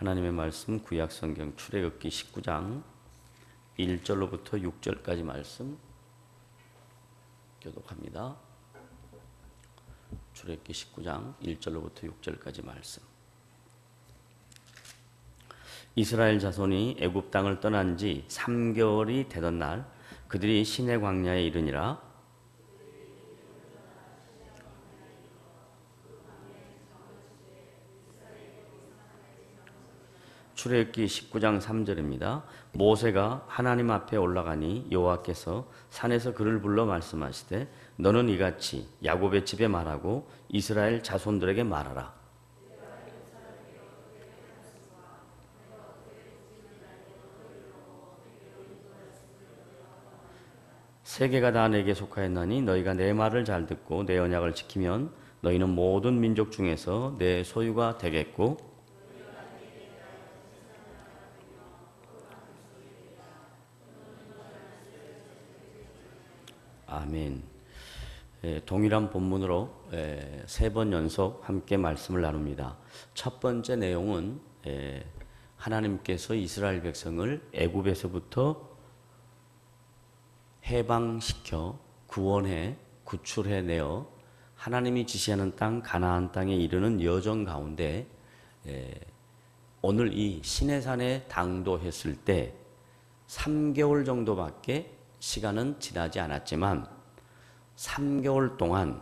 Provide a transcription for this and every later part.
하나님의 말씀 구약성경 출애굽기 19장 1절로부터 6절까지 말씀 교독합니다. 출애굽기 19장 1절로부터 6절까지 말씀. 이스라엘 자손이 애굽 땅을 떠난 지 3개월이 되던 날 그들이 시내 광야에 이르니라. 출애굽기 19장 3절입니다. 모세가 하나님 앞에 올라가니 여호와께서 산에서 그를 불러 말씀하시되 너는 이같이 야곱의 집에 말하고 이스라엘 자손들에게 말하라. 세계가 다 내게 속하였나니 너희가 내 말을 잘 듣고 내 언약을 지키면 너희는 모든 민족 중에서 내 소유가 되겠고 아멘. 동일한 본문으로 3번 연속 함께 말씀을 나눕니다. 첫 번째 내용은 하나님께서 이스라엘 백성을 애굽에서부터 해방시켜 구원해 구출해 내어 하나님이 지시하는 땅 가나안 땅에 이르는 여정 가운데 오늘 이 시내산에 당도했을 때 3개월 정도밖에 시간은 지나지 않았지만 3개월 동안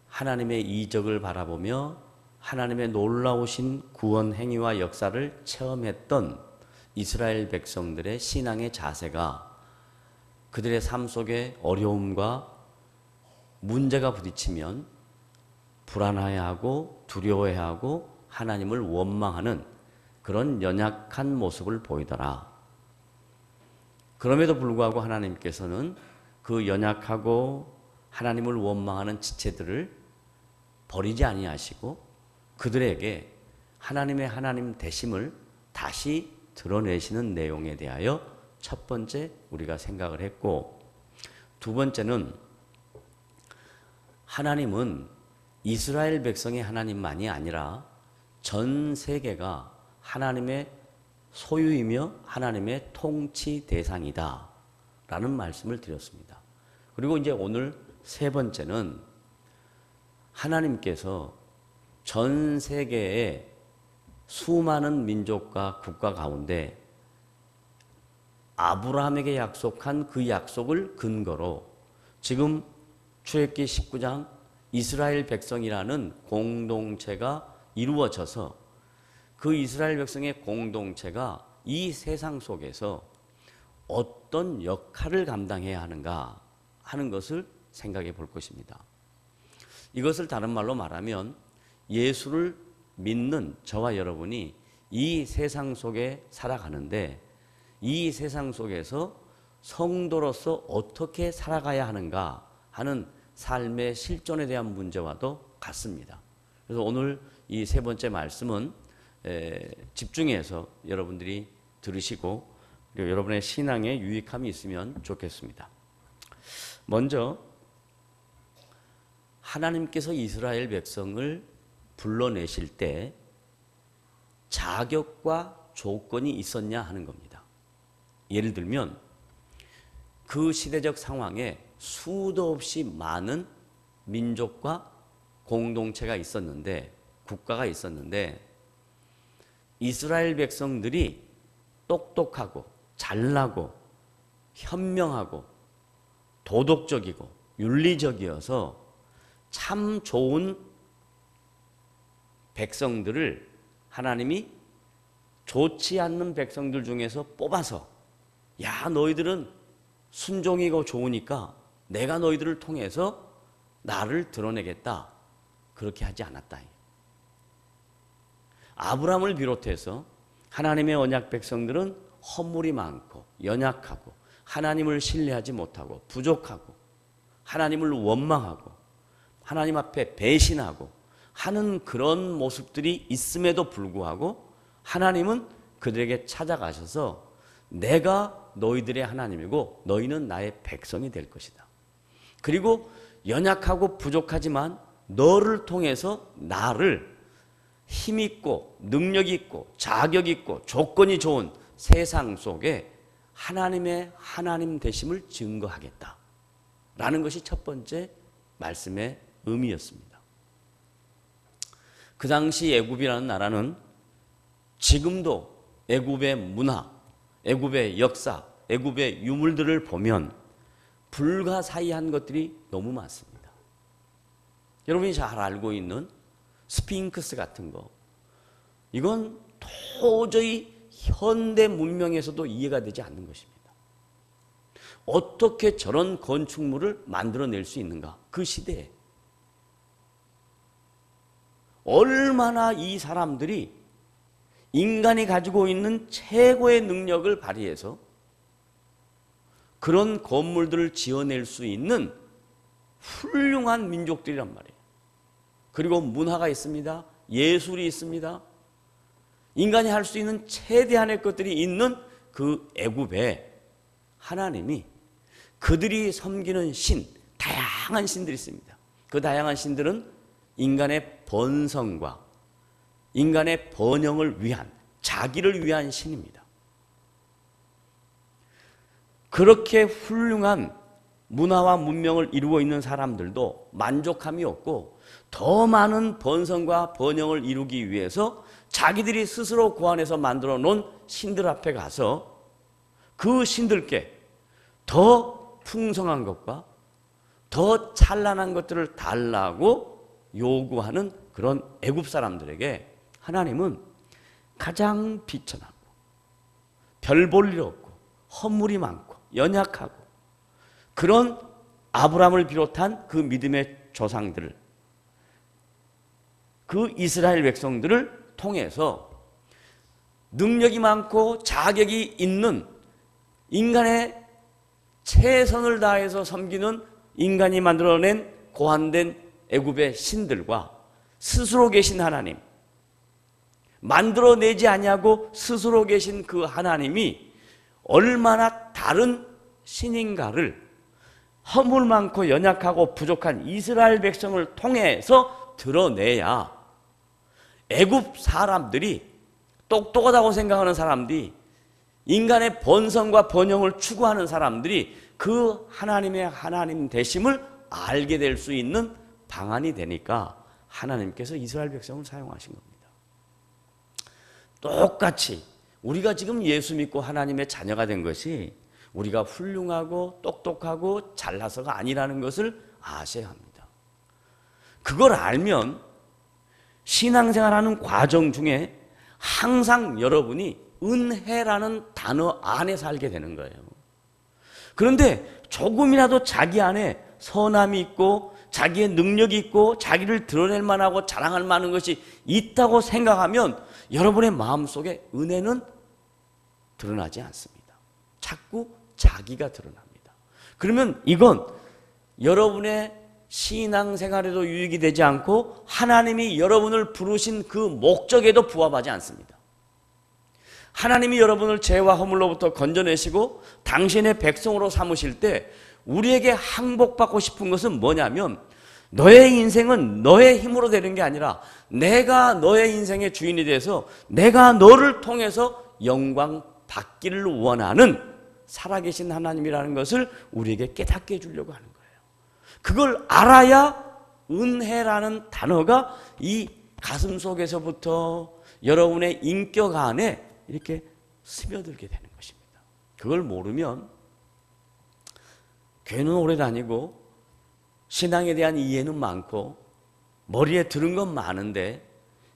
하나님의 이적을 바라보며 하나님의 놀라우신 구원 행위와 역사를 체험했던 이스라엘 백성들의 신앙의 자세가 그들의 삶 속에 어려움과 문제가 부딪히면 불안해하고 두려워해하고 하나님을 원망하는 그런 연약한 모습을 보이더라. 그럼에도 불구하고 하나님께서는 그 연약하고 하나님을 원망하는 지체들을 버리지 아니하시고 그들에게 하나님의 하나님 되심을 다시 드러내시는 내용에 대하여 첫 번째 우리가 생각을 했고, 두 번째는 하나님은 이스라엘 백성의 하나님만이 아니라 전 세계가 하나님의 소유이며 하나님의 통치 대상이다 라는 말씀을 드렸습니다. 그리고 이제 오늘 세 번째는 하나님께서 전 세계의 수많은 민족과 국가 가운데 아브라함에게 약속한 그 약속을 근거로 지금 출애굽기 19장 이스라엘 백성이라는 공동체가 이루어져서 그 이스라엘 백성의 공동체가 이 세상 속에서 어떤 역할을 감당해야 하는가 하는 것을 생각해 볼 것입니다. 이것을 다른 말로 말하면 예수를 믿는 저와 여러분이 이 세상 속에 살아가는데 이 세상 속에서 성도로서 어떻게 살아가야 하는가 하는 삶의 실존에 대한 문제와도 같습니다. 그래서 오늘 이 세 번째 말씀은 집중해서 여러분들이 들으시고 그리고 여러분의 신앙에 유익함이 있으면 좋겠습니다. 먼저 하나님께서 이스라엘 백성을 불러내실 때 자격과 조건이 있었냐 하는 겁니다. 예를 들면 그 시대적 상황에 수도 없이 많은 민족과 공동체가 있었는데 국가가 있었는데 이스라엘 백성들이 똑똑하고 잘나고 현명하고 도덕적이고 윤리적이어서 참 좋은 백성들을 하나님이 좋지 않는 백성들 중에서 뽑아서 야 너희들은 순종이고 좋으니까 내가 너희들을 통해서 나를 드러내겠다 그렇게 하지 않았다. 아브라함을 비롯해서 하나님의 언약 백성들은 허물이 많고 연약하고 하나님을 신뢰하지 못하고 부족하고 하나님을 원망하고 하나님 앞에 배신하고 하는 그런 모습들이 있음에도 불구하고 하나님은 그들에게 찾아가셔서 내가 너희들의 하나님이고 너희는 나의 백성이 될 것이다. 그리고 연약하고 부족하지만 너를 통해서 나를 힘있고 능력있고 자격있고 조건이 좋은 세상 속에 하나님의 하나님 되심을 증거하겠다 라는 것이 첫 번째 말씀의 의미였습니다. 그 당시 애굽이라는 나라는 지금도 애굽의 문화, 애굽의 역사, 애굽의 유물들을 보면 불가사의한 것들이 너무 많습니다. 여러분이 잘 알고 있는 스핑크스 같은 거, 이건 도저히 현대 문명에서도 이해가 되지 않는 것입니다. 어떻게 저런 건축물을 만들어낼 수 있는가? 그 시대에 얼마나 이 사람들이 인간이 가지고 있는 최고의 능력을 발휘해서 그런 건물들을 지어낼 수 있는 훌륭한 민족들이란 말이에요. 그리고 문화가 있습니다. 예술이 있습니다. 인간이 할 수 있는 최대한의 것들이 있는 그 애굽에 하나님이 그들이 섬기는 신, 다양한 신들이 있습니다. 그 다양한 신들은 인간의 번성과 인간의 번영을 위한, 자기를 위한 신입니다. 그렇게 훌륭한 문화와 문명을 이루고 있는 사람들도 만족함이 없고 더 많은 번성과 번영을 이루기 위해서 자기들이 스스로 고안해서 만들어 놓은 신들 앞에 가서 그 신들께 더 풍성한 것과 더 찬란한 것들을 달라고 요구하는 그런 애굽 사람들에게 하나님은 가장 비천하고 별 볼 일 없고 허물이 많고 연약하고 그런 아브라함을 비롯한 그 믿음의 조상들, 그 이스라엘 백성들을 통해서 능력이 많고 자격이 있는 인간의 최선을 다해서 섬기는 인간이 만들어낸 고안된 애굽의 신들과 스스로 계신 하나님, 만들어내지 아니하고 스스로 계신 그 하나님이 얼마나 다른 신인가를 허물 많고 연약하고 부족한 이스라엘 백성을 통해서 드러내야 애굽 사람들이, 똑똑하다고 생각하는 사람들이, 인간의 번성과 번영을 추구하는 사람들이 그 하나님의 하나님 되심을 알게 될 수 있는 방안이 되니까 하나님께서 이스라엘 백성을 사용하신 겁니다. 똑같이 우리가 지금 예수 믿고 하나님의 자녀가 된 것이 우리가 훌륭하고 똑똑하고 잘나서가 아니라는 것을 아셔야 합니다. 그걸 알면 신앙생활하는 과정 중에 항상 여러분이 은혜라는 단어 안에 살게 되는 거예요. 그런데 조금이라도 자기 안에 선함이 있고 자기의 능력이 있고 자기를 드러낼 만하고 자랑할 만한 것이 있다고 생각하면 여러분의 마음속에 은혜는 드러나지 않습니다. 자꾸 자기가 드러납니다. 그러면 이건 여러분의 신앙생활에도 유익이 되지 않고 하나님이 여러분을 부르신 그 목적에도 부합하지 않습니다. 하나님이 여러분을 죄와 허물로부터 건져내시고 당신의 백성으로 삼으실 때 우리에게 항복받고 싶은 것은 뭐냐면 너의 인생은 너의 힘으로 되는 게 아니라 내가 너의 인생의 주인이 돼서 내가 너를 통해서 영광 받기를 원하는 살아계신 하나님이라는 것을 우리에게 깨닫게 해주려고 하는 거예요. 그걸 알아야 은혜라는 단어가 이 가슴 속에서부터 여러분의 인격 안에 이렇게 스며들게 되는 것입니다. 그걸 모르면 교회는 오래 다니고 신앙에 대한 이해는 많고 머리에 들은 건 많은데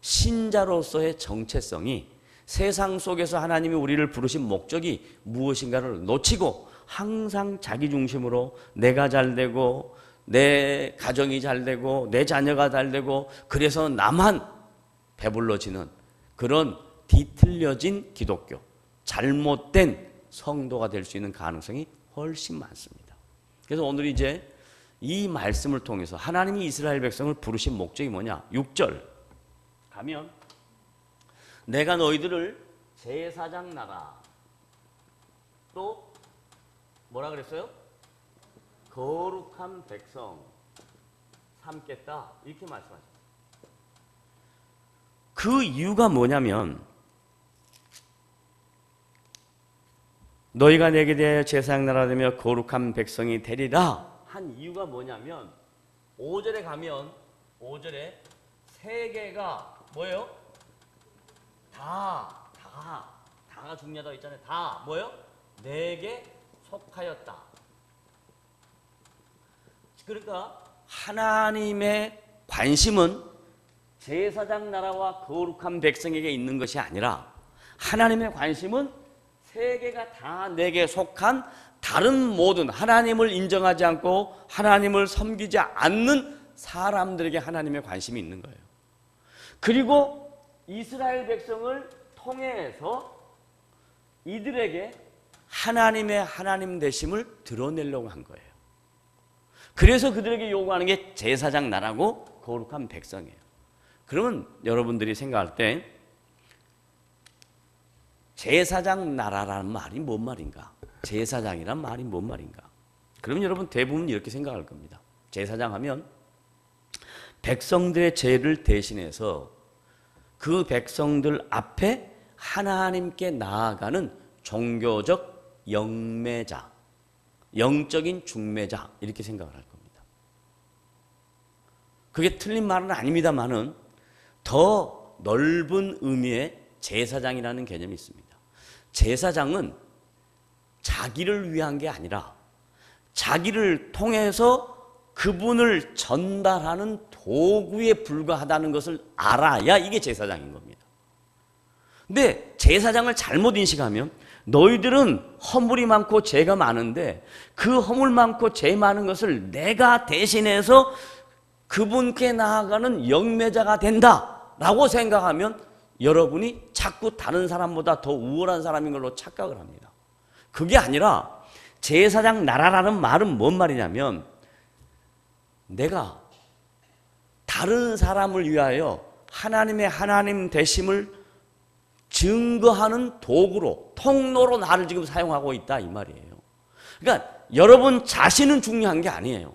신자로서의 정체성이 세상 속에서 하나님이 우리를 부르신 목적이 무엇인가를 놓치고 항상 자기 중심으로 내가 잘 되고 내 가정이 잘 되고 내 자녀가 잘 되고 그래서 나만 배불러지는 그런 뒤틀려진 기독교, 잘못된 성도가 될 수 있는 가능성이 훨씬 많습니다. 그래서 오늘 이제 이 말씀을 통해서 하나님이 이스라엘 백성을 부르신 목적이 뭐냐? 6절 가면 내가 너희들을 제사장 나라 또 뭐라 그랬어요? 거룩한 백성 삼겠다 이렇게 말씀하셨어요. 그 이유가 뭐냐면 너희가 내게 대하여 제사장 나라 되며 거룩한 백성이 되리라 한 이유가 뭐냐면 5절에 가면 5절에 세계가 뭐예요? 다가 중요하다고 있잖아요. 다 뭐예요? 내게 속하였다. 그러니까 하나님의 관심은 제사장 나라와 거룩한 백성에게 있는 것이 아니라 하나님의 관심은 세계가 다 내게 속한 다른 모든 하나님을 인정하지 않고 하나님을 섬기지 않는 사람들에게 하나님의 관심이 있는 거예요. 그리고 이스라엘 백성을 통해서 이들에게 하나님의 하나님 되심을 드러내려고 한 거예요. 그래서 그들에게 요구하는 게 제사장 나라고 거룩한 백성이에요. 그러면 여러분들이 생각할 때 제사장 나라라는 말이 뭔 말인가? 제사장이란 말이 뭔 말인가? 그러면 여러분 대부분 이렇게 생각할 겁니다. 제사장 하면 백성들의 죄를 대신해서 그 백성들 앞에 하나님께 나아가는 종교적 영매자, 영적인 중매자 이렇게 생각을 할 겁니다. 그게 틀린 말은 아닙니다만은 더 넓은 의미의 제사장이라는 개념이 있습니다. 제사장은 자기를 위한 게 아니라 자기를 통해서 그분을 전달하는 도구에 불과하다는 것을 알아야 이게 제사장인 겁니다. 근데 제사장을 잘못 인식하면 너희들은 허물이 많고 죄가 많은데 그 허물 많고 죄 많은 것을 내가 대신해서 그분께 나아가는 영매자가 된다라고 생각하면 여러분이 자꾸 다른 사람보다 더 우월한 사람인 걸로 착각을 합니다. 그게 아니라 제사장 나라라는 말은 뭔 말이냐면 내가 다른 사람을 위하여 하나님의 하나님 되심을 증거하는 도구로, 통로로 나를 지금 사용하고 있다 이 말이에요. 그러니까 여러분 자신은 중요한 게 아니에요.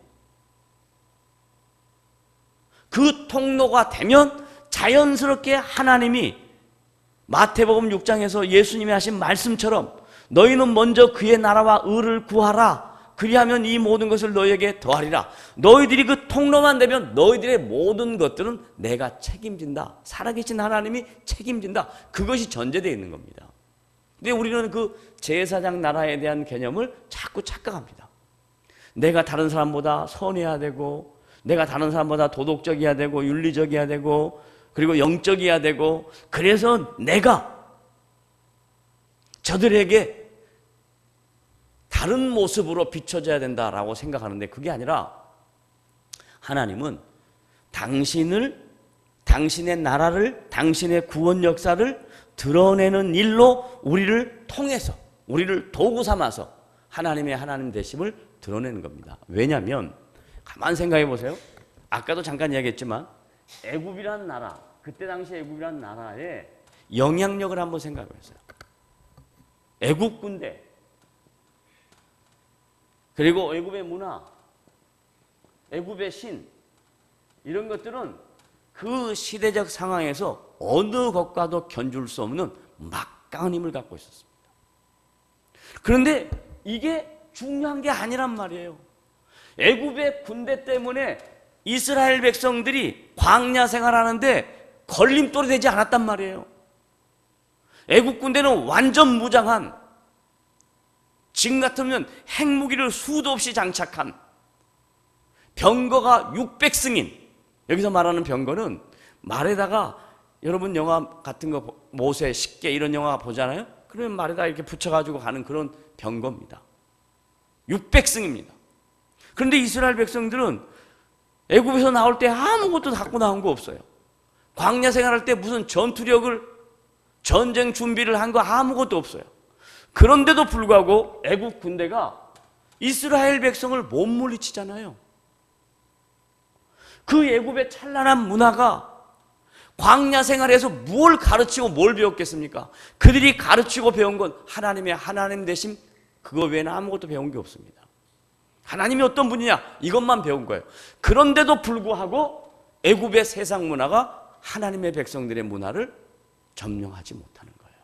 그 통로가 되면 자연스럽게 하나님이 마태복음 6장에서 예수님이 하신 말씀처럼 너희는 먼저 그의 나라와 의를 구하라. 그리하면 이 모든 것을 너희에게 더하리라. 너희들이 그 통로만 되면 너희들의 모든 것들은 내가 책임진다. 살아계신 하나님이 책임진다. 그것이 전제되어 있는 겁니다. 근데 우리는 그 제사장 나라에 대한 개념을 자꾸 착각합니다. 내가 다른 사람보다 선해야 되고 내가 다른 사람보다 도덕적이어야 되고 윤리적이어야 되고 그리고 영적이어야 되고 그래서 내가 저들에게 다른 모습으로 비춰져야 된다라고 생각하는데 그게 아니라 하나님은 당신의 나라를, 당신의 구원 역사를 드러내는 일로 우리를 통해서, 우리를 도구 삼아서 하나님의 하나님 되심을 드러내는 겁니다. 왜냐하면 가만 생각해 보세요. 아까도 잠깐 이야기했지만 애굽이라는 나라, 그때 당시 애굽이라는 나라의 영향력을 한번 생각해 보세요. 애굽 군대 그리고 애굽의 문화, 애굽의 신 이런 것들은 그 시대적 상황에서 어느 것과도 견줄 수 없는 막강한 힘을 갖고 있었습니다. 그런데 이게 중요한 게 아니란 말이에요. 애굽의 군대 때문에 이스라엘 백성들이 광야 생활하는데 걸림돌이 되지 않았단 말이에요. 애굽 군대는 완전 무장한 지금 같으면 핵무기를 수도 없이 장착한 병거가 600승인 여기서 말하는 병거는 말에다가 여러분 영화 같은 거 모세 10개 이런 영화 보잖아요. 그러면 말에다 이렇게 붙여가지고 가는 그런 병거입니다. 600승입니다. 그런데 이스라엘 백성들은 애굽에서 나올 때 아무것도 갖고 나온 거 없어요. 광야 생활할 때 무슨 전투력을 전쟁 준비를 한 거 아무것도 없어요. 그런데도 불구하고 애굽 군대가 이스라엘 백성을 못 물리치잖아요. 그 애굽의 찬란한 문화가 광야 생활에서 뭘 가르치고 뭘 배웠겠습니까? 그들이 가르치고 배운 건 하나님의 하나님 되심 그거 외에는 아무것도 배운 게 없습니다. 하나님이 어떤 분이냐 이것만 배운 거예요. 그런데도 불구하고 애굽의 세상 문화가 하나님의 백성들의 문화를 점령하지 못하는 거예요.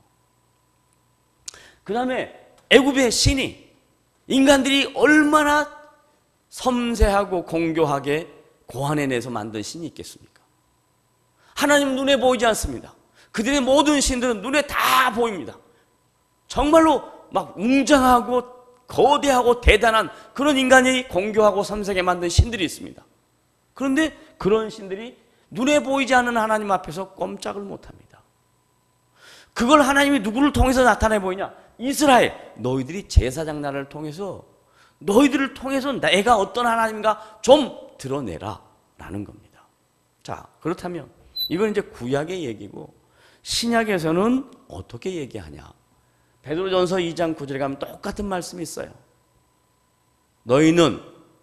그 다음에 애굽의 신이 인간들이 얼마나 섬세하고 공교하게 고안해내서 만든 신이 있겠습니까? 하나님 눈에 보이지 않습니다. 그들의 모든 신들은 눈에 다 보입니다. 정말로 막 웅장하고 거대하고 대단한 그런 인간이 공교하고 섬세하게 만든 신들이 있습니다. 그런데 그런 신들이 눈에 보이지 않는 하나님 앞에서 꼼짝을 못합니다. 그걸 하나님이 누구를 통해서 나타내 보이냐? 이스라엘, 너희들이 제사장 나라를 통해서 너희들을 통해서 내가 어떤 하나님인가 좀 드러내라 라는 겁니다. 자, 그렇다면 이건 이제 구약의 얘기고 신약에서는 어떻게 얘기하냐? 베드로전서 2장 9절에 가면 똑같은 말씀이 있어요. 너희는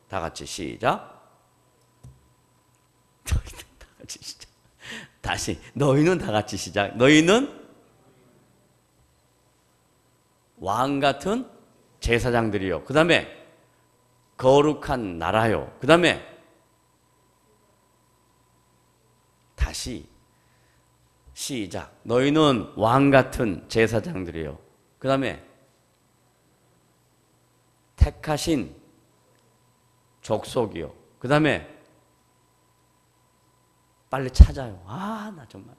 다 같이 시작. 너희는 다 같이 시작. 다시 너희는 다 같이 시작. 너희는 왕 같은 제사장들이요. 그 다음에 거룩한 나라요. 그 다음에 다시 시작. 너희는 왕 같은 제사장들이요. 그 다음에 택하신 족속이요. 그 다음에 빨리 찾아요. 아, 나 정말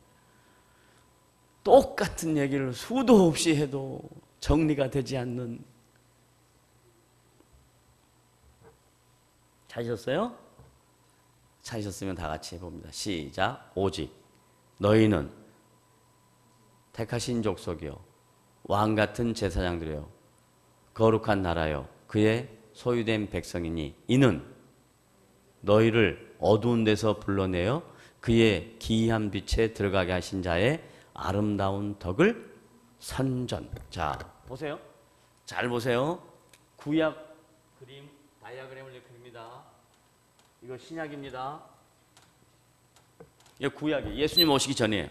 똑같은 얘기를 수도 없이 해도 정리가 되지 않는. 찾으셨어요? 찾으셨으면 다 같이 해봅니다. 시작. 오직 너희는 택하신 족속이요 왕 같은 제사장들이요 거룩한 나라요 그의 소유된 백성이니 이는 너희를 어두운 데서 불러내어 그의 기이한 빛에 들어가게 하신 자의 아름다운 덕을 선전. 자, 보세요. 잘 보세요. 구약 그림, 다이아그램을 그립니다. 이거 신약입니다. 이거 구약이 예수님 오시기 전에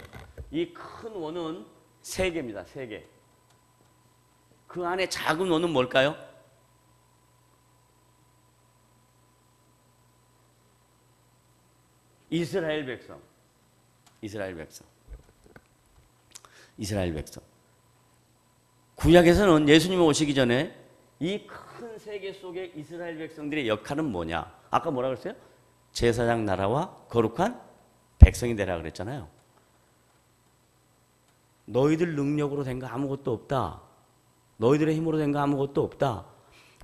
이 큰 원은 세 개입니다. 세 개. 그 안에 작은 원은 뭘까요? 이스라엘 백성. 이스라엘 백성. 이스라엘 백성. 구약에서는 예수님이 오시기 전에 이 큰 세계 속에 이스라엘 백성들의 역할은 뭐냐? 아까 뭐라 그랬어요? 제사장 나라와 거룩한 백성이 되라 그랬잖아요. 너희들 능력으로 된 거 아무것도 없다. 너희들의 힘으로 된 거 아무것도 없다.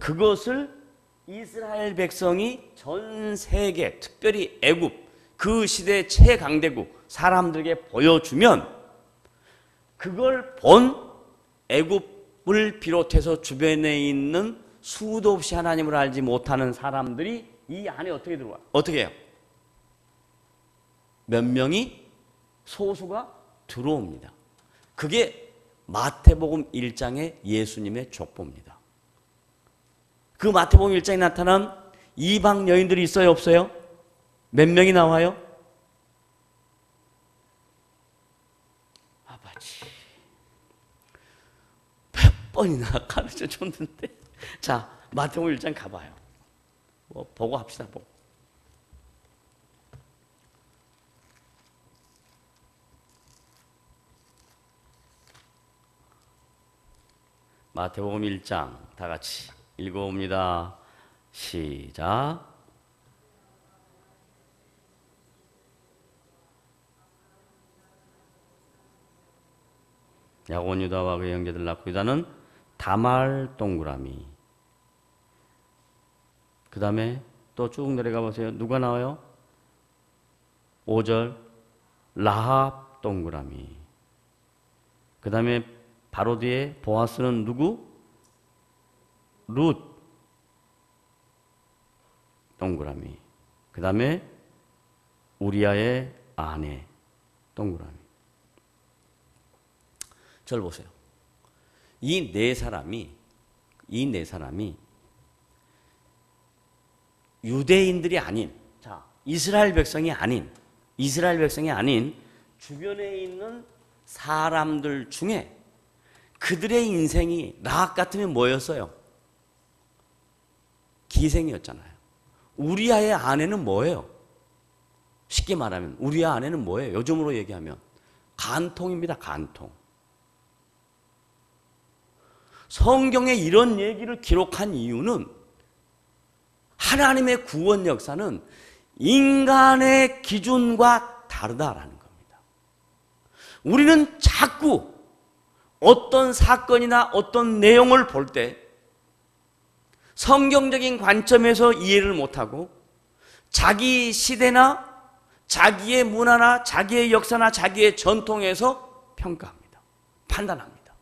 그것을 이스라엘 백성이 전 세계, 특별히 애굽, 그 시대 최강대국 사람들에게 보여주면 그걸 본 애굽을 비롯해서 주변에 있는 수도 없이 하나님을 알지 못하는 사람들이 이 안에 어떻게 들어와? 어떻게 해요? 몇 명이 소수가 들어옵니다. 그게 마태복음 1장의 예수님의 족보입니다. 그 마태복음 1장에 나타난 이방 여인들이 있어요? 없어요? 몇 명이 나와요? 아버지 몇 번이나 가르쳐 줬는데. 자, 마태복음 1장 가봐요. 뭐 보고 합시다. 보고. 마태복음 1장 다 같이 읽어봅니다. 시작. 야고본 유다와 그의 형제들 낳고 유다는 다말 동그라미. 그 다음에 또 쭉 내려가 보세요. 누가 나와요? 5절 라합 동그라미. 그 다음에 바로 뒤에 보아스는 누구? 룻 동그라미. 그 다음에 우리아의 아내 동그라미. 저를 보세요. 이 네 사람이 유대인들이 아닌, 자, 이스라엘 백성이 아닌 주변에 있는 사람들 중에 그들의 인생이 라합 같으면 뭐였어요? 기생이었잖아요. 우리아의 아내는 뭐예요? 쉽게 말하면 우리 안에는 뭐예요? 요즘으로 얘기하면 간통입니다. 간통. 성경에 이런 얘기를 기록한 이유는 하나님의 구원 역사는 인간의 기준과 다르다라는 겁니다. 우리는 자꾸 어떤 사건이나 어떤 내용을 볼 때 성경적인 관점에서 이해를 못하고 자기 시대나 자기의 문화나 자기의 역사나 자기의 전통에서 평가합니다. 판단합니다.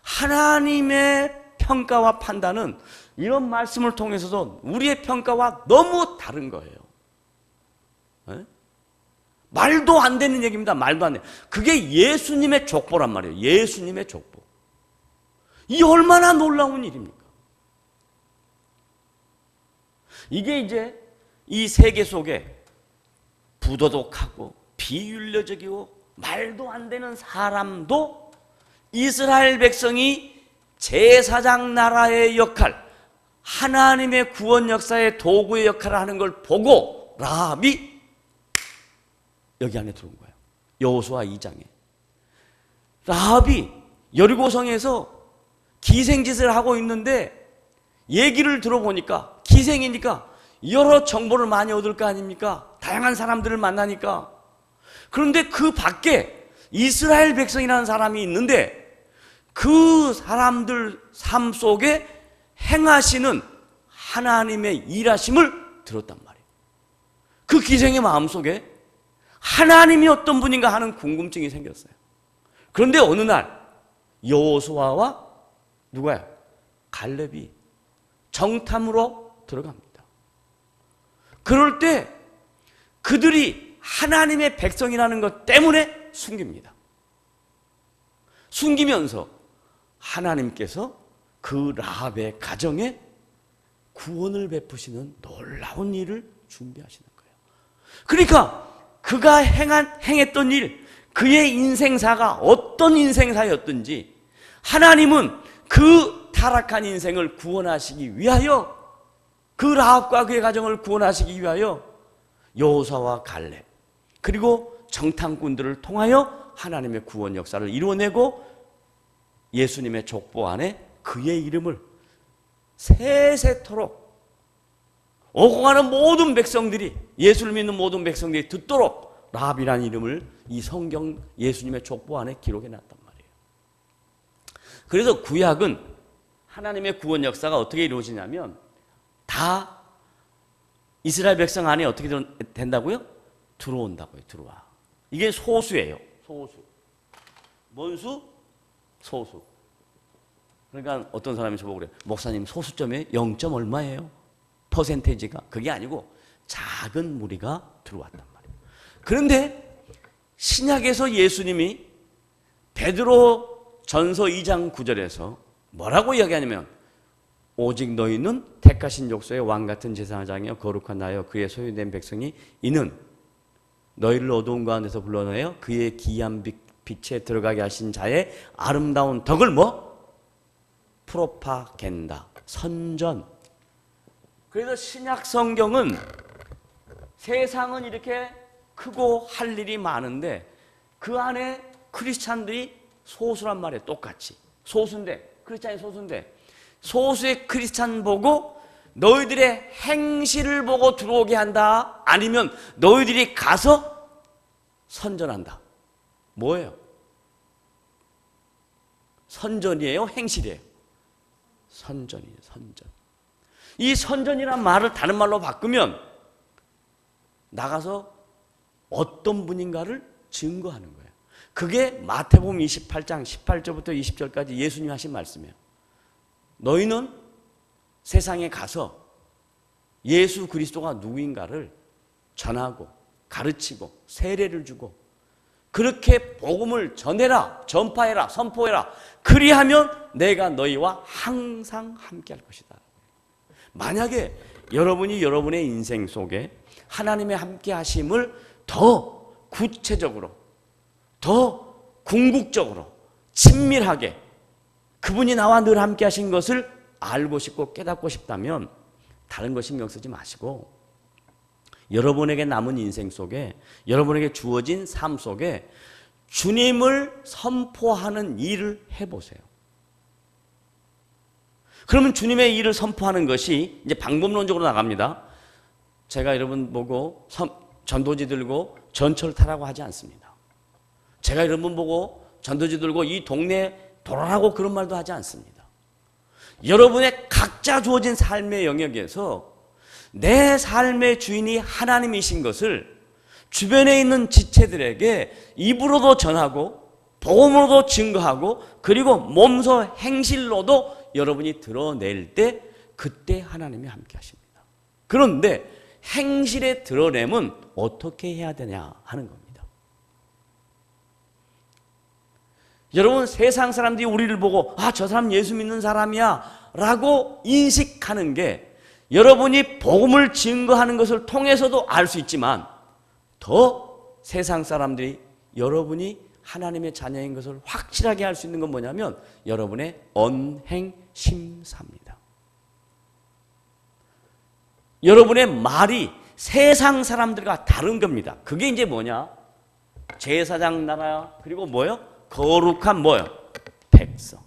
하나님의 평가와 판단은 이런 말씀을 통해서도 우리의 평가와 너무 다른 거예요. 네? 말도 안 되는 얘기입니다. 말도 안 돼. 그게 예수님의 족보란 말이에요. 예수님의 족보. 이 얼마나 놀라운 일입니까? 이게 이제 이 세계 속에 부도덕하고 비윤리적이고 말도 안 되는 사람도 이스라엘 백성이 제사장 나라의 역할, 하나님의 구원 역사의 도구의 역할을 하는 걸 보고 라합이 여기 안에 들어온 거예요. 여호수아 2장에 라합이 여리고성에서 기생짓을 하고 있는데 얘기를 들어보니까 기생이니까 여러 정보를 많이 얻을 거 아닙니까? 다양한 사람들을 만나니까. 그런데 그 밖에 이스라엘 백성이라는 사람이 있는데 그 사람들 삶 속에 행하시는 하나님의 일하심을 들었단 말이에요. 그 기생의 마음속에 하나님이 어떤 분인가 하는 궁금증이 생겼어요. 그런데 어느 날 여호수아와 누가요? 갈렙이 정탐으로 들어갑니다. 그럴 때 그들이 하나님의 백성이라는 것 때문에 숨깁니다. 숨기면서 하나님께서 그 라합의 가정에 구원을 베푸시는 놀라운 일을 준비하시는 거예요. 그러니까 그가 행했던 일, 그의 인생사가 어떤 인생사였든지 하나님은 그 타락한 인생을 구원하시기 위하여, 그 라합과 그의 가정을 구원하시기 위하여 여호수아와 갈렙 그리고 정탐꾼들을 통하여 하나님의 구원 역사를 이루어내고 예수님의 족보 안에 그의 이름을 세세토록 오고 가는 모든 백성들이, 예수를 믿는 모든 백성들이 듣도록 라합이라는 이름을 이 성경 예수님의 족보 안에 기록해 놨단 말이에요. 그래서 구약은 하나님의 구원 역사가 어떻게 이루어지냐면 다 이스라엘 백성 안에 어떻게 된다고요? 들어온다고요. 들어와. 이게 소수예요. 소수. 뭔 수? 소수. 그러니까 어떤 사람이 저보고 그래요. 목사님 소수점에 0. 얼마예요? 퍼센테이지가. 그게 아니고 작은 무리가 들어왔단 말이에요. 그런데 신약에서 예수님이 베드로 전서 2장 9절에서 뭐라고 이야기하냐면 오직 너희는 택하신 족속의 왕같은 제사장이여 거룩한 나여 그의 소유된 백성이 이는 너희를 어두운 가운데서 불러내어 그의 기이한 빛에 들어가게 하신 자의 아름다운 덕을 프로파겐다, 선전. 그래서 신약 성경은 세상은 이렇게 크고 할 일이 많은데 그 안에 크리스찬들이 소수란 말이에요. 똑같이 소수인데, 크리스찬이 소수인데 소수의 크리스찬 보고 너희들의 행실을 보고 들어오게 한다, 아니면 너희들이 가서 선전한다. 뭐예요? 선전이에요? 행실이에요? 선전이에요. 선전. 이 선전이란 말을 다른 말로 바꾸면 나가서 어떤 분인가를 증거하는 거예요. 그게 마태복음 28장 18절부터 20절까지 예수님이 하신 말씀이에요. 너희는 세상에 가서 예수 그리스도가 누구인가를 전하고 가르치고 세례를 주고 그렇게 복음을 전해라, 전파해라, 선포해라. 그리하면 내가 너희와 항상 함께 할 것이다. 만약에 여러분이 여러분의 인생 속에 하나님의 함께 하심을 더 구체적으로, 더 궁극적으로, 친밀하게 그분이 나와 늘 함께 하신 것을 알고 싶고 깨닫고 싶다면 다른 거 신경 쓰지 마시고 여러분에게 남은 인생 속에, 여러분에게 주어진 삶 속에 주님을 선포하는 일을 해보세요. 그러면 주님의 일을 선포하는 것이 이제 방법론적으로 나갑니다. 제가 여러분 보고 전도지 들고 전철 타라고 하지 않습니다. 제가 여러분 보고 전도지 들고 이 동네 돌아라고 그런 말도 하지 않습니다. 여러분의 각자 주어진 삶의 영역에서 내 삶의 주인이 하나님이신 것을 주변에 있는 지체들에게 입으로도 전하고 복음으로도 증거하고 그리고 몸소 행실로도 여러분이 드러낼 때 그때 하나님이 함께 하십니다. 그런데 행실의 드러냄은 어떻게 해야 되냐 하는 겁니다. 여러분, 세상 사람들이 우리를 보고 저 사람 예수 믿는 사람이야 라고 인식하는 게 여러분이 복음을 증거하는 것을 통해서도 알 수 있지만 더 세상 사람들이 여러분이 하나님의 자녀인 것을 확실하게 할 수 있는 건 뭐냐면 여러분의 언행심사입니다. 여러분의 말이 세상 사람들과 다른 겁니다. 그게 이제 뭐냐? 제사장 나라 그리고 뭐요? 거룩한 뭐요? 백성.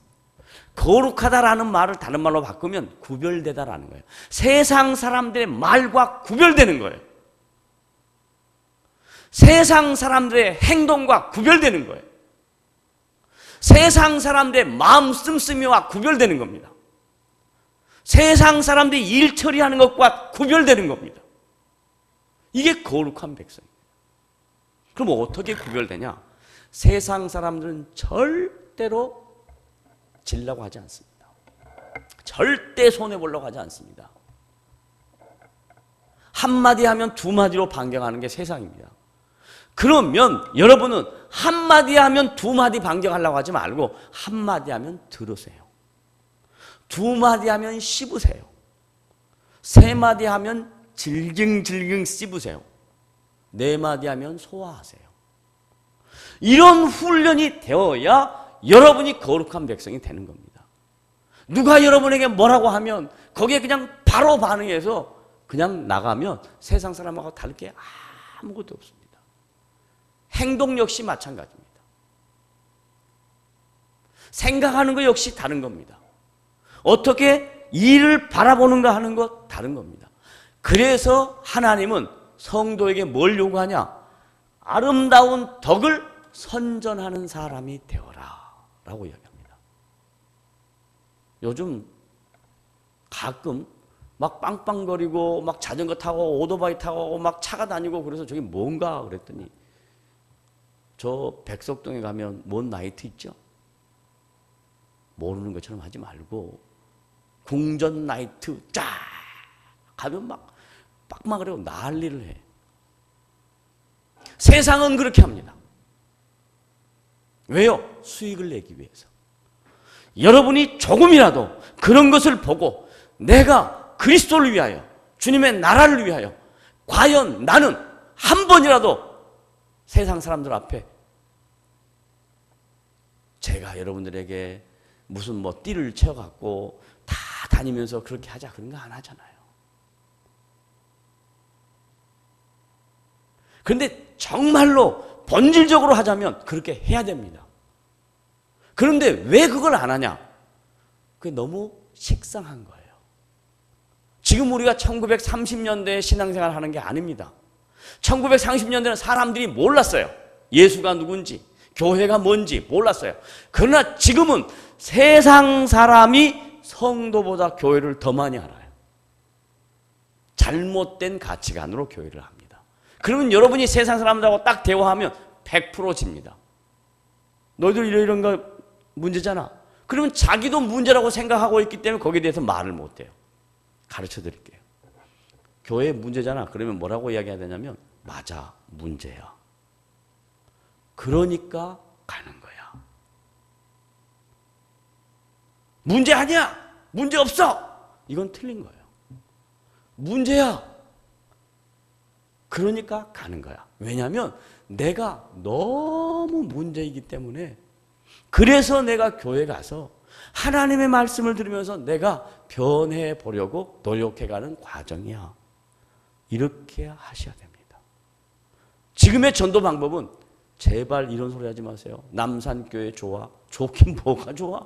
거룩하다라는 말을 다른 말로 바꾸면 구별되다라는 거예요. 세상 사람들의 말과 구별되는 거예요. 세상 사람들의 행동과 구별되는 거예요. 세상 사람들의 마음 씀씀이와 구별되는 겁니다. 세상 사람들이 일 처리하는 것과 구별되는 겁니다. 이게 거룩한 백성입니다. 그럼 어떻게 구별되냐? 세상 사람들은 절대로 질라고 하지 않습니다. 절대 손해보려고 하지 않습니다. 한마디 하면 두 마디로 반격하는 게 세상입니다. 그러면 여러분은 한마디 하면 두 마디 반격하려고 하지 말고 한마디 하면 들으세요. 두 마디 하면 씹으세요. 세 마디 하면 질경질경 씹으세요. 네 마디 하면 소화하세요. 이런 훈련이 되어야 여러분이 거룩한 백성이 되는 겁니다. 누가 여러분에게 뭐라고 하면 거기에 그냥 바로 반응해서 그냥 나가면 세상 사람하고 다를 게 아무것도 없습니다. 행동 역시 마찬가지입니다. 생각하는 것 역시 다른 겁니다. 어떻게 일을 바라보는가 하는 것 다른 겁니다. 그래서 하나님은 성도에게 뭘 요구하냐? 아름다운 덕을 선전하는 사람이 되어라 라고 이야기합니다. 요즘 가끔 막 빵빵거리고 막 자전거 타고 오토바이 타고 막 차가 다니고 그래서 저게 뭔가 그랬더니 저 백석동에 가면 뭔 나이트 있죠? 모르는 것처럼 하지 말고 궁전 나이트 쫙 가면 막 빡막으로 난리를 해. 세상은 그렇게 합니다. 왜요? 수익을 내기 위해서. 여러분이 조금이라도 그런 것을 보고 내가 그리스도를 위하여 주님의 나라를 위하여 과연 나는 한 번이라도 세상 사람들 앞에 제가 여러분들에게 무슨 뭐 띠를 채워갖고 다 다니면서 그렇게 하자 그런 거 안 하잖아요. 그런데 정말로 본질적으로 하자면 그렇게 해야 됩니다. 그런데 왜 그걸 안 하냐? 그게 너무 식상한 거예요. 지금 우리가 1930년대에 신앙생활 하는 게 아닙니다. 1930년대는 사람들이 몰랐어요. 예수가 누군지, 교회가 뭔지 몰랐어요. 그러나 지금은 세상 사람이 성도보다 교회를 더 많이 알아요. 잘못된 가치관으로 교회를 합니다. 그러면 여러분이 세상 사람들하고 딱 대화하면 100% 집니다. 너희들 이런 거 문제잖아. 그러면 자기도 문제라고 생각하고 있기 때문에 거기에 대해서 말을 못해요. 가르쳐 드릴게요. 교회 문제잖아. 그러면 뭐라고 이야기해야 되냐면 맞아, 문제야. 그러니까 가는 거야. 문제 아니야. 문제 없어. 이건 틀린 거예요. 문제야. 그러니까 가는 거야. 왜냐하면 내가 너무 문제이기 때문에 그래서 내가 교회 가서 하나님의 말씀을 들으면서 내가 변해 보려고 노력해가는 과정이야. 이렇게 하셔야 됩니다. 지금의 전도 방법은 제발 이런 소리 하지 마세요. 남산교회 좋아. 좋긴 뭐가 좋아?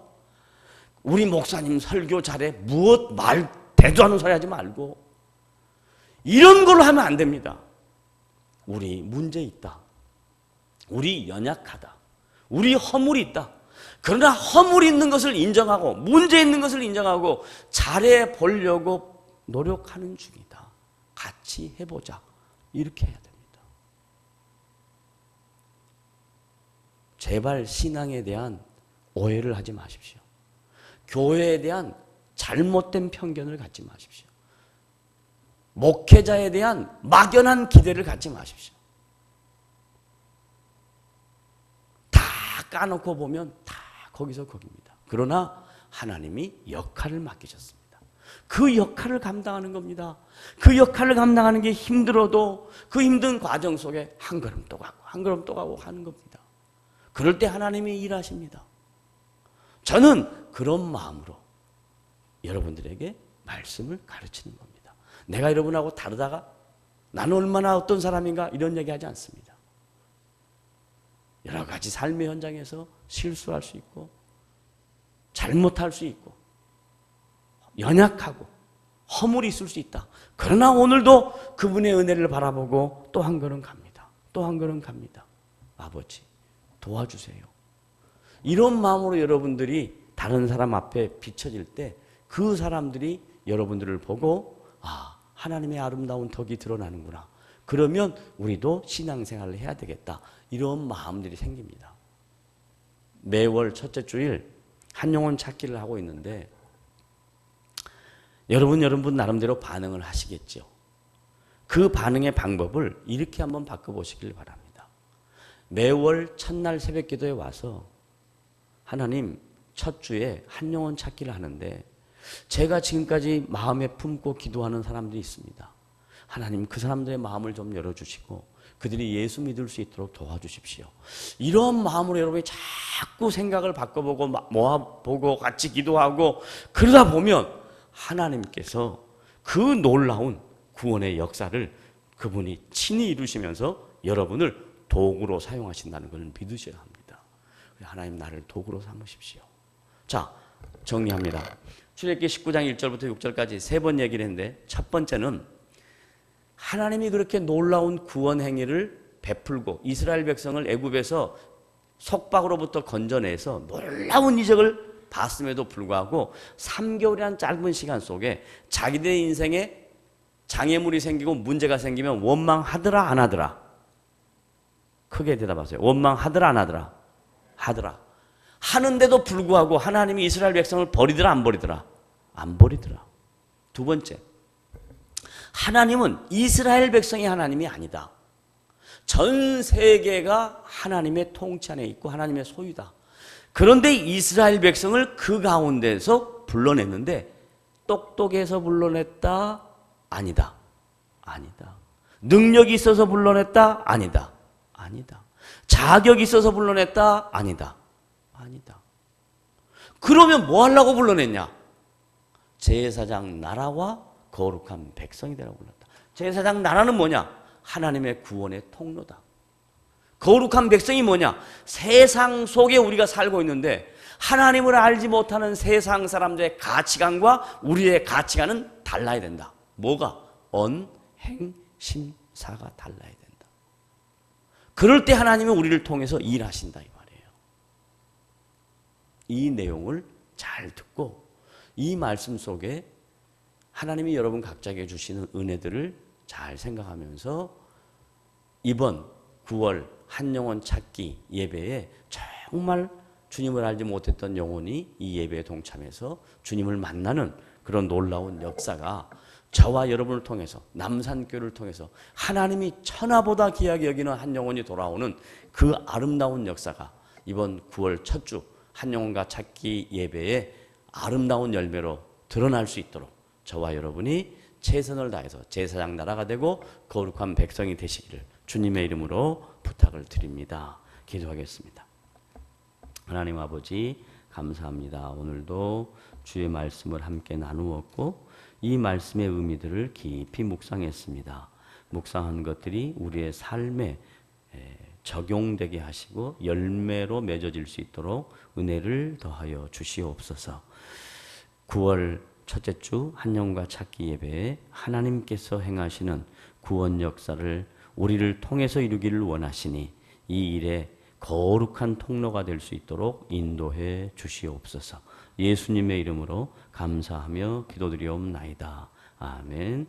우리 목사님 설교 잘해. 무엇 말 대도 하는 소리 하지 말고. 이런 걸로 하면 안 됩니다. 우리 문제 있다. 우리 연약하다. 우리 허물이 있다. 그러나 허물이 있는 것을 인정하고 문제 있는 것을 인정하고 잘해 보려고 노력하는 중이다. 같이 해보자. 이렇게 해야 됩니다. 제발 신앙에 대한 오해를 하지 마십시오. 교회에 대한 잘못된 편견을 갖지 마십시오. 목회자에 대한 막연한 기대를 갖지 마십시오. 다 까놓고 보면 다 거기서 거기입니다. 그러나 하나님이 역할을 맡기셨습니다. 그 역할을 감당하는 겁니다. 그 역할을 감당하는 게 힘들어도 그 힘든 과정 속에 한 걸음 또 가고 한 걸음 또 가고 하는 겁니다. 그럴 때 하나님이 일하십니다. 저는 그런 마음으로 여러분들에게 말씀을 가르치는 겁니다. 내가 여러분하고 다르다가 나는 얼마나 어떤 사람인가 이런 얘기하지 않습니다. 여러 가지 삶의 현장에서 실수할 수 있고 잘못할 수 있고 연약하고 허물이 있을 수 있다. 그러나 오늘도 그분의 은혜를 바라보고 또 한 걸음 갑니다. 또 한 걸음 갑니다. 아버지 도와주세요. 이런 마음으로 여러분들이 다른 사람 앞에 비춰질 때 그 사람들이 여러분들을 보고 아, 하나님의 아름다운 덕이 드러나는구나. 그러면 우리도 신앙생활을 해야 되겠다. 이런 마음들이 생깁니다. 매월 첫째 주일 한영혼 찾기를 하고 있는데 여러분 나름대로 반응을 하시겠죠. 그 반응의 방법을 이렇게 한번 바꿔보시길 바랍니다. 매월 첫날 새벽 기도에 와서 하나님 첫 주에 한영혼 찾기를 하는데 제가 지금까지 마음에 품고 기도하는 사람들이 있습니다. 하나님 그 사람들의 마음을 좀 열어주시고 그들이 예수 믿을 수 있도록 도와주십시오. 이런 마음으로 여러분이 자꾸 생각을 바꿔보고 모아보고 같이 기도하고 그러다 보면 하나님께서 그 놀라운 구원의 역사를 그분이 친히 이루시면서 여러분을 도구로 사용하신다는 걸 믿으셔야 합니다. 하나님 나를 도구로 삼으십시오. 자, 정리합니다. 출애굽기 19장 1절부터 6절까지 세 번 얘기를 했는데 첫 번째는 하나님이 그렇게 놀라운 구원 행위를 베풀고 이스라엘 백성을 애굽에서 속박으로부터 건져내서 놀라운 이적을 봤음에도 불구하고 3개월이라는 짧은 시간 속에 자기들의 인생에 장애물이 생기고 문제가 생기면 원망하더라 안 하더라? 크게 대답하세요. 원망하더라 안 하더라? 하더라. 하는데도 불구하고 하나님이 이스라엘 백성을 버리더라 안 버리더라? 안 버리더라. 두 번째, 하나님은 이스라엘 백성이 하나님이 아니다. 전 세계가 하나님의 통치 안에 있고 하나님의 소유다. 그런데 이스라엘 백성을 그 가운데서 불러냈는데 똑똑해서 불러냈다? 아니다. 아니다. 능력이 있어서 불러냈다? 아니다. 아니다. 자격이 있어서 불러냈다? 아니다. 아니다. 그러면 뭐 하려고 불러냈냐? 제사장 나라와 거룩한 백성이 되라고 불렀다. 제사장 나라는 뭐냐? 하나님의 구원의 통로다. 거룩한 백성이 뭐냐? 세상 속에 우리가 살고 있는데 하나님을 알지 못하는 세상 사람들의 가치관과 우리의 가치관은 달라야 된다. 뭐가? 언, 행, 심, 사가 달라야 된다. 그럴 때 하나님이 우리를 통해서 일하신다 이 말이에요. 이 내용을 잘 듣고 이 말씀 속에 하나님이 여러분 각자에게 주시는 은혜들을 잘 생각하면서 이번 9월 한영혼 찾기 예배에 정말 주님을 알지 못했던 영혼이 이 예배에 동참해서 주님을 만나는 그런 놀라운 역사가 저와 여러분을 통해서 남산교를 통해서 하나님이 천하보다 귀하게 여기는 한영혼이 돌아오는 그 아름다운 역사가 이번 9월 첫 주 한영혼과 찾기 예배에 아름다운 열매로 드러날 수 있도록 저와 여러분이 최선을 다해서 제사장 나라가 되고 거룩한 백성이 되시기를 주님의 이름으로 부탁을 드립니다. 기도하겠습니다. 하나님 아버지 감사합니다. 오늘도 주의 말씀을 함께 나누었고 이 말씀의 의미들을 깊이 묵상했습니다. 묵상한 것들이 우리의 삶에 적용되게 하시고 열매로 맺어질 수 있도록 은혜를 더하여 주시옵소서. 9월 첫째 주 한영과 찾기 예배에 하나님께서 행하시는 구원 역사를 우리를 통해서 이루기를 원하시니 이 일에 거룩한 통로가 될 수 있도록 인도해 주시옵소서. 예수님의 이름으로 감사하며 기도드리옵나이다. 아멘.